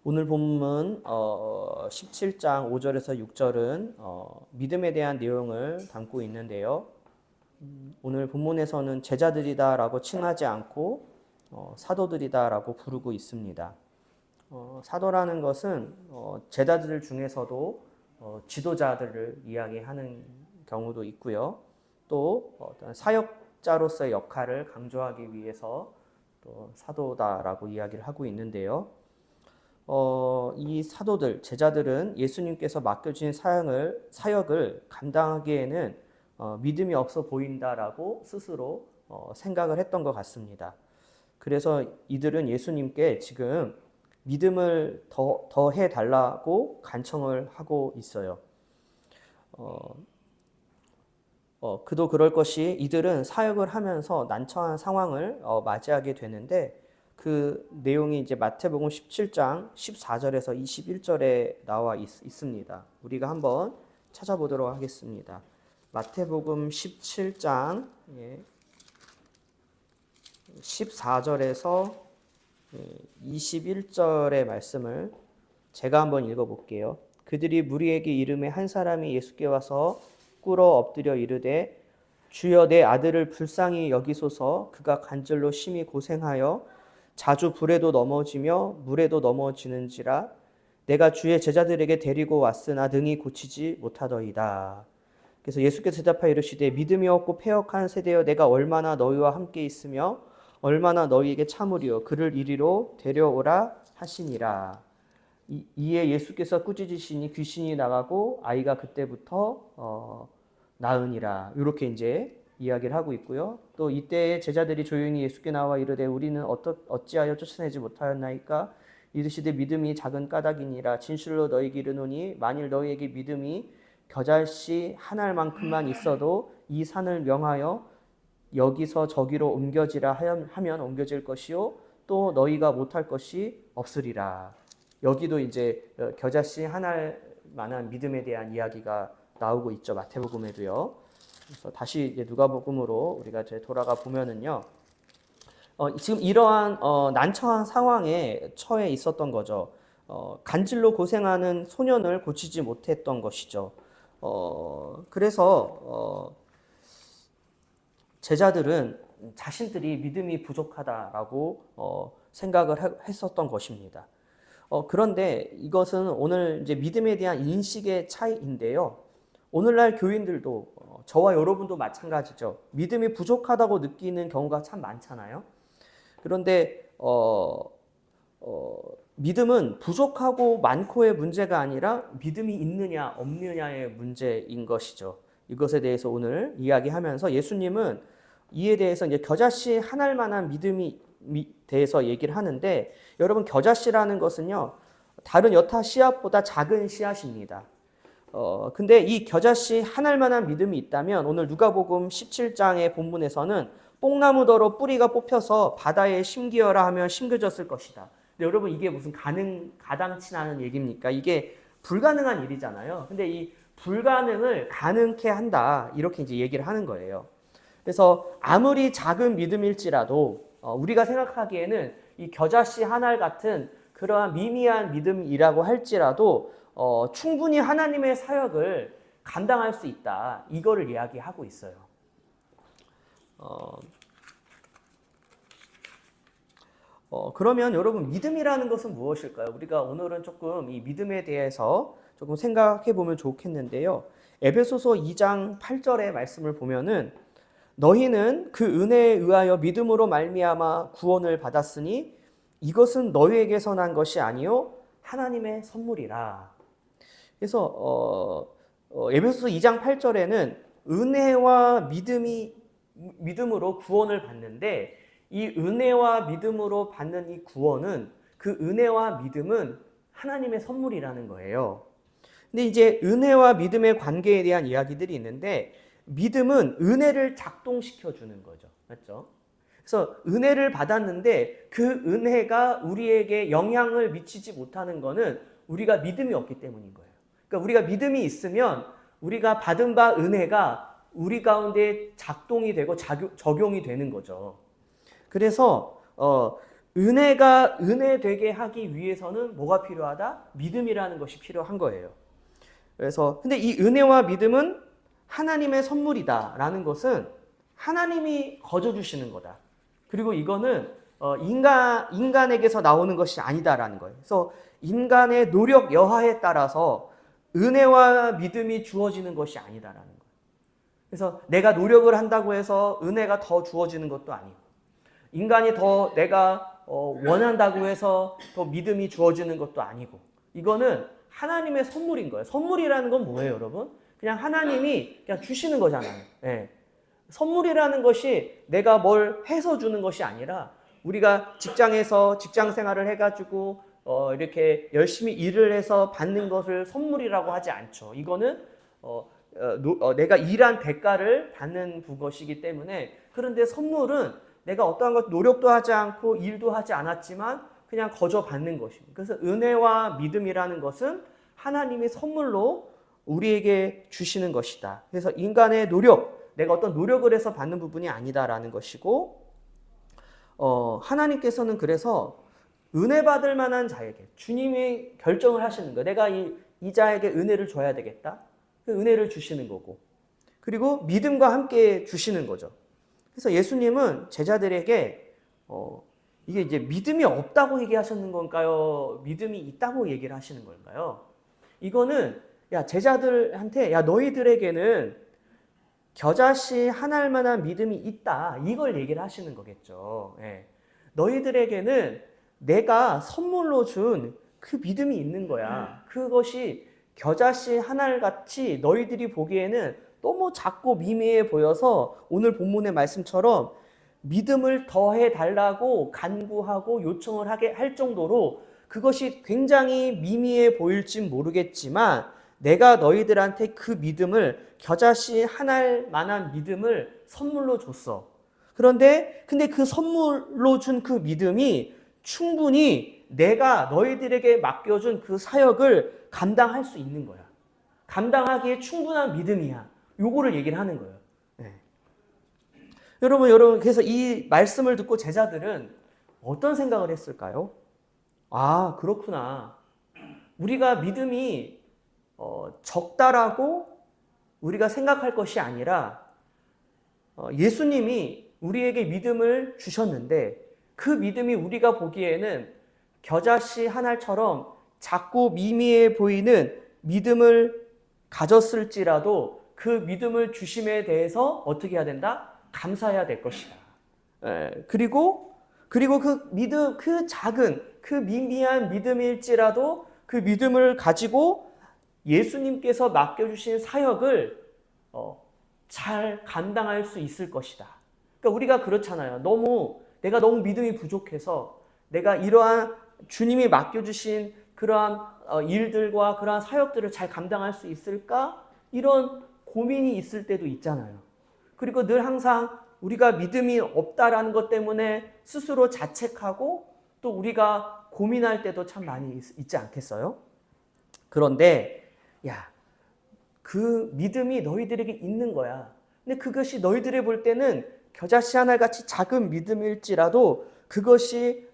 오늘 본문 17장 5절에서 6절은 믿음에 대한 내용을 담고 있는데요. 오늘 본문에서는 제자들이다라고 칭하지 않고 사도들이다라고 부르고 있습니다. 사도라는 것은 제자들 중에서도 지도자들을 이야기하는 경우도 있고요. 또 어떤 사역자로서의 역할을 강조하기 위해서 또 사도다라고 이야기를 하고 있는데요. 이 사도들, 제자들은 예수님께서 맡겨주신 사역을 감당하기에는 믿음이 없어 보인다라고 스스로 생각을 했던 것 같습니다. 그래서 이들은 예수님께 지금 믿음을 더 해달라고 간청을 하고 있어요. 그도 그럴 것이 이들은 사역을 하면서 난처한 상황을 맞이하게 되는데 그 내용이 이제 마태복음 17장 14절에서 21절에 나와 있습니다. 우리가 한번 찾아보도록 하겠습니다. 마태복음 17장 14절에서 21절의 말씀을 제가 한번 읽어볼게요. 그들이 무리에게 이르매 한 사람이 예수께 와서 꿇어 엎드려 이르되 주여 내 아들을 불쌍히 여기소서 그가 간절로 심히 고생하여 자주 불에도 넘어지며 물에도 넘어지는지라 내가 주의 제자들에게 데리고 왔으나 능히 고치지 못하더이다. 그래서 예수께서 대답하여 이르시되 믿음이 없고 패역한 세대여 내가 얼마나 너희와 함께 있으며 얼마나 너희에게 참으리요 그를 이리로 데려오라 하시니라. 이에 예수께서 꾸짖으시니 귀신이 나가고 아이가 그때부터 나으니라. 이렇게 이제 이야기를 하고 있고요. 또 이때 제자들이 조용히 예수께 나와 이르되 우리는 어찌하여 쫓아내지 못하였나이까? 이르시되 믿음이 작은 까닭이니라. 진실로 너희에게 이르노니 만일 너희에게 믿음이 겨자씨 한 알만큼만 있어도 이 산을 명하여 여기서 저기로 옮겨지라 하면 옮겨질 것이요 또 너희가 못할 것이 없으리라. 여기도 이제 겨자씨 한 알만한 믿음에 대한 이야기가 나오고 있죠. 마태복음에도요. 그래서 다시 이제 누가복음으로 우리가 이제 돌아가 보면은요. 지금 이러한 난처한 상황에 처해 있었던 거죠. 간질로 고생하는 소년을 고치지 못했던 것이죠. 그래서 제자들은 자신들이 믿음이 부족하다라고 생각을 했었던 것입니다. 그런데 이것은 오늘 이제 믿음에 대한 인식의 차이인데요. 오늘날 교인들도 저와 여러분도 마찬가지죠. 믿음이 부족하다고 느끼는 경우가 참 많잖아요. 그런데 믿음은 부족하고 많고의 문제가 아니라 믿음이 있느냐 없느냐의 문제인 것이죠. 이것에 대해서 오늘 이야기하면서 예수님은 이에 대해서 이제 겨자씨 한 알만한 믿음이 대해서 얘기를 하는데 여러분 겨자씨라는 것은요 다른 여타 씨앗보다 작은 씨앗입니다. 근데 이 겨자씨 한 알만한 믿음이 있다면 오늘 누가복음 17장의 본문에서는 뽕나무더러 뿌리가 뽑혀서 바다에 심기어라 하면 심겨졌을 것이다. 근데 여러분 이게 무슨 가당치 않은 얘기입니까? 이게 불가능한 일이잖아요. 근데 이 불가능을 가능케 한다 이렇게 이제 얘기를 하는 거예요. 그래서 아무리 작은 믿음일지라도 우리가 생각하기에는 이 겨자씨 한 알 같은 그러한 미미한 믿음이라고 할지라도 충분히 하나님의 사역을 감당할 수 있다. 이거를 이야기하고 있어요. 그러면 여러분 믿음이라는 것은 무엇일까요? 우리가 오늘은 조금 이 믿음에 대해서 조금 생각해 보면 좋겠는데요. 에베소서 2장 8절의 말씀을 보면은 너희는 그 은혜에 의하여 믿음으로 말미암아 구원을 받았으니 이것은 너희에게서 난 것이 아니요 하나님의 선물이라. 그래서 에베소서 2장 8절에는 은혜와 믿음으로 구원을 받는데 이 은혜와 믿음으로 받는 이 구원은 그 은혜와 믿음은 하나님의 선물이라는 거예요. 근데 이제 은혜와 믿음의 관계에 대한 이야기들이 있는데 믿음은 은혜를 작동시켜 주는 거죠. 맞죠? 그래서 은혜를 받았는데 그 은혜가 우리에게 영향을 미치지 못하는 거는 우리가 믿음이 없기 때문인 거예요. 그러니까 우리가 믿음이 있으면 우리가 받은 바 은혜가 우리 가운데 작동이 되고 적용이 되는 거죠. 그래서 은혜가 은혜 되게 하기 위해서는 뭐가 필요하다? 믿음이라는 것이 필요한 거예요. 그래서 근데 이 은혜와 믿음은 하나님의 선물이다라는 것은 하나님이 거저 주시는 거다. 그리고 이거는 인간에게서 나오는 것이 아니다라는 거예요. 그래서 인간의 노력 여하에 따라서 은혜와 믿음이 주어지는 것이 아니다라는 거예요. 그래서 내가 노력을 한다고 해서 은혜가 더 주어지는 것도 아니고, 인간이 더 내가 원한다고 해서 더 믿음이 주어지는 것도 아니고, 이거는 하나님의 선물인 거예요. 선물이라는 건 뭐예요, 여러분? 그냥 하나님이 그냥 주시는 거잖아요. 네. 선물이라는 것이 내가 뭘 해서 주는 것이 아니라, 우리가 직장에서 직장 생활을 해가지고 이렇게 열심히 일을 해서 받는 것을 선물이라고 하지 않죠. 이거는 내가 일한 대가를 받는 것이기 때문에. 그런데 선물은 내가 어떠한 것 노력도 하지 않고 일도 하지 않았지만 그냥 거저 받는 것입니다. 그래서 은혜와 믿음이라는 것은 하나님의 선물로 우리에게 주시는 것이다. 그래서 인간의 노력, 내가 어떤 노력을 해서 받는 부분이 아니다라는 것이고, 하나님께서는 그래서 은혜 받을 만한 자에게 주님이 결정을 하시는 거예요. 내가 이 자에게 은혜를 줘야 되겠다. 그 은혜를 주시는 거고, 그리고 믿음과 함께 주시는 거죠. 그래서 예수님은 제자들에게 이게 이제 믿음이 없다고 얘기하시는 건가요? 믿음이 있다고 얘기를 하시는 건가요? 이거는 제자들한테 너희들에게는 겨자씨 하나할 만한 믿음이 있다, 이걸 얘기를 하시는 거겠죠. 예. 너희들에게는 내가 선물로 준 그 믿음이 있는 거야. 그것이 겨자씨 하나같이 너희들이 보기에는 너무 작고 미미해 보여서 오늘 본문의 말씀처럼 믿음을 더해 달라고 간구하고 요청을 하게 할 정도로 그것이 굉장히 미미해 보일진 모르겠지만, 내가 너희들한테 그 믿음을, 겨자씨 하나할 만한 믿음을 선물로 줬어. 근데 그 선물로 준 그 믿음이 충분히 내가 너희들에게 맡겨준 그 사역을 감당할 수 있는 거야. 감당하기에 충분한 믿음이야. 요거를 얘기를 하는 거예요. 네. 여러분, 그래서 이 말씀을 듣고 제자들은 어떤 생각을 했을까요? 아, 그렇구나. 우리가 믿음이 적다라고 우리가 생각할 것이 아니라, 예수님이 우리에게 믿음을 주셨는데 그 믿음이 우리가 보기에는 겨자씨 하나처럼 작고 미미해 보이는 믿음을 가졌을지라도 그 믿음을 주심에 대해서 어떻게 해야 된다? 감사해야 될 것이다. 그리고 그 믿음, 그 작은, 그 미미한 믿음일지라도 그 믿음을 가지고 예수님께서 맡겨주신 사역을 잘 감당할 수 있을 것이다. 그러니까 우리가 그렇잖아요. 내가 너무 믿음이 부족해서 내가 이러한 주님이 맡겨주신 그러한 일들과 그러한 사역들을 잘 감당할 수 있을까? 이런 고민이 있을 때도 있잖아요. 그리고 늘 항상 우리가 믿음이 없다라는 것 때문에 스스로 자책하고 또 우리가 고민할 때도 참 많이 있지 않겠어요? 그런데 그 믿음이 너희들에게 있는 거야. 근데 그것이 너희들이 볼 때는 겨자씨 하나같이 작은 믿음일지라도 그것이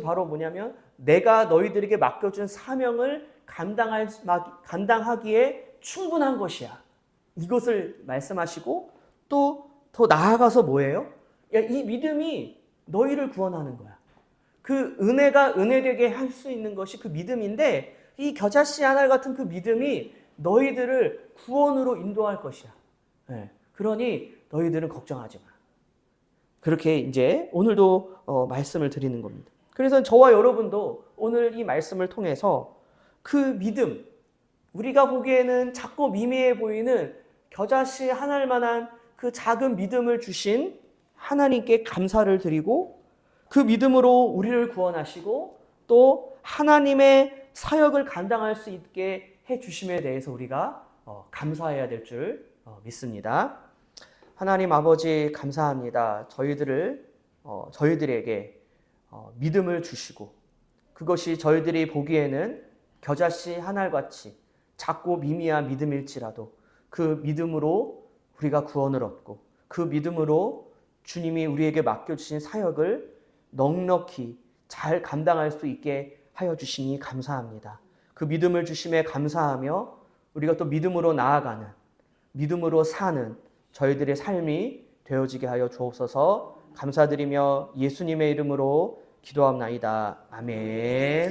바로 뭐냐면 내가 너희들에게 맡겨준 사명을 감당하기에 충분한 것이야. 이것을 말씀하시고, 또 더 나아가서 뭐예요? 이 믿음이 너희를 구원하는 거야. 그 은혜가 은혜되게 할 수 있는 것이 그 믿음인데, 이 겨자씨 하나 같은 그 믿음이 너희들을 구원으로 인도할 것이야. 그러니 너희들은 걱정하지 마. 그렇게 이제 오늘도 말씀을 드리는 겁니다. 그래서 저와 여러분도 오늘 이 말씀을 통해서 그 믿음, 우리가 보기에는 작고 미미해 보이는 겨자씨 하나일 만한 그 작은 믿음을 주신 하나님께 감사를 드리고, 그 믿음으로 우리를 구원하시고 또 하나님의 사역을 감당할 수 있게 해주심에 대해서 우리가 감사해야 될 줄 믿습니다. 하나님 아버지, 감사합니다. 저희들에게 믿음을 주시고, 그것이 저희들이 보기에는 겨자씨 하나같이 작고 미미한 믿음일지라도 그 믿음으로 우리가 구원을 얻고, 그 믿음으로 주님이 우리에게 맡겨주신 사역을 넉넉히 잘 감당할 수 있게 하여 주시니 감사합니다. 그 믿음을 주심에 감사하며 우리가 또 믿음으로 나아가는, 믿음으로 사는 저희들의 삶이 되어지게 하여 주옵소서. 감사드리며 예수님의 이름으로 기도합나이다. 아멘.